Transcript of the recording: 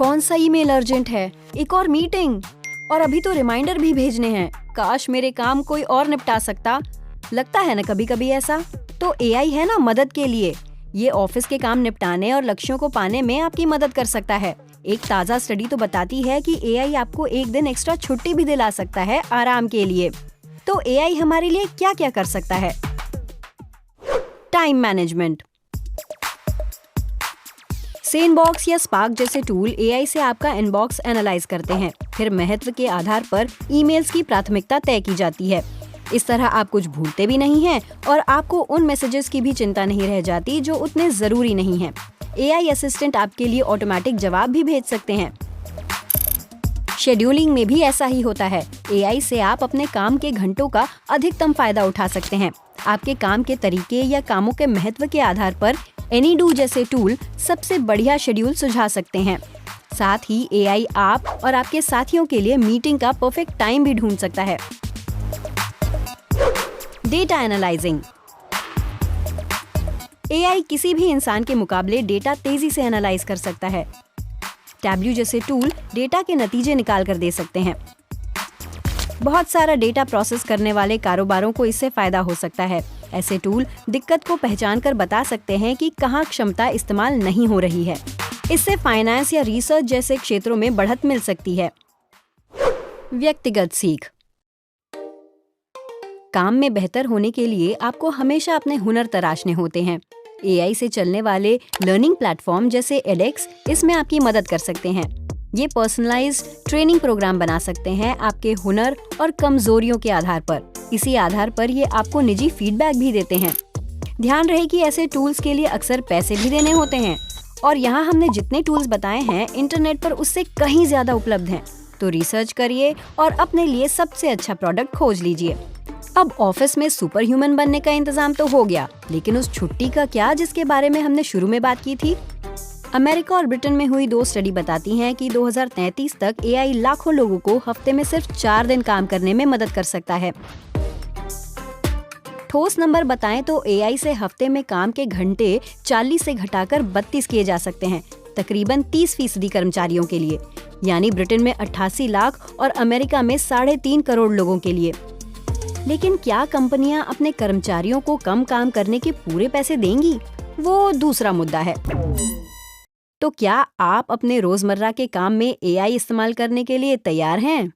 कौन सा email urgent है, एक और मीटिंग, और अभी तो रिमाइंडर भी भेजने हैं। काश मेरे काम कोई और निपटा सकता। लगता है ना कभी कभी ऐसा। तो एआई है ना मदद के लिए। ये ऑफिस के काम निपटाने और लक्ष्यों को पाने में आपकी मदद कर सकता है। एक ताज़ा स्टडी तो बताती है कि एआई आपको एक दिन एक्स्ट्रा छुट्टी भी दिला सकता है आराम के लिए। तो एआई हमारे लिए क्या क्या कर सकता है? Time management. सेनबॉक्स या स्पार्क जैसे टूल एआई से आपका इनबॉक्स एनालाइज करते हैं। फिर महत्व के आधार पर ईमेल्स की प्राथमिकता तय की जाती है। इस तरह आप कुछ भूलते भी नहीं हैं और आपको उन मैसेजेस की भी चिंता नहीं रह जाती जो उतने जरूरी नहीं हैं। एआई असिस्टेंट आपके लिए ऑटोमेटिक जवाब भी भेज सकते हैं। शेड्यूलिंग में भी ऐसा ही होता है। एआई से आप अपने काम के घंटों का अधिकतम फायदा उठा सकते हैं। आपके काम के तरीके या कामों के महत्व के आधार पर एनीडू जैसे टूल सबसे बढ़िया शेड्यूल सुझा सकते हैं। साथ ही एआई आप और आपके साथियों के लिए मीटिंग का परफेक्ट टाइम भी ढूंढ सकता है। Data analysing. एआई किसी भी इंसान के मुकाबले डेटा तेजी से एनालाइज कर सकता है। टैब्ल्यू जैसे टूल डेटा के नतीजे निकाल कर दे सकते हैं। बहुत सारा डेटा प्रोसेस करने वाले कारोबारों को इससे फायदा हो सकता है। ऐसे टूल दिक्कत को पहचान कर बता सकते हैं कि कहाँ क्षमता इस्तेमाल नहीं हो रही है। इससे फाइनेंस या रिसर्च जैसे क्षेत्रों में बढ़त मिल सकती है। व्यक्तिगत सीख। काम में बेहतर होने के लिए आपको हमेशा अपने हुनर तराशने होते हैं। एआई से चलने वाले लर्निंग प्लेटफॉर्म जैसे एडेक्स इसमें आपकी मदद कर सकते हैं। ये पर्सनलाइज्ड ट्रेनिंग प्रोग्राम बना सकते हैं आपके हुनर और कमजोरियों के आधार पर। इसी आधार पर ये आपको निजी फीडबैक भी देते हैं। ध्यान रहे कि ऐसे टूल्स के लिए अक्सर पैसे भी देने होते हैं और यहाँ हमने जितने टूल्स बताए हैं इंटरनेट पर उससे कहीं ज्यादा उपलब्ध हैं। तो रिसर्च करिए और अपने लिए सबसे अच्छा प्रोडक्ट खोज लीजिए। अब ऑफिस में सुपर ह्यूमन बनने का इंतजाम तो हो गया, लेकिन उस छुट्टी का क्या जिसके बारे में हमने शुरू में बात की थी? अमेरिका और ब्रिटेन में हुई 2 स्टडी बताती हैं कि 2033 तक एआई लाखों लोगों को हफ्ते में सिर्फ 4 दिन काम करने में मदद कर सकता है। ठोस नंबर बताएं तो एआई से हफ्ते में काम के घंटे 40 से घटाकर 32 किए जा सकते हैं, तकरीबन 30% कर्मचारियों के लिए, यानी ब्रिटेन में 88 लाख और अमेरिका में 3.5 करोड़ लोगों के लिए। लेकिन क्या कंपनियां अपने कर्मचारियों को कम काम करने के पूरे पैसे देंगी? वो दूसरा मुद्दा है। तो क्या आप अपने रोजमर्रा के काम में एआई इस्तेमाल करने के लिए तैयार हैं?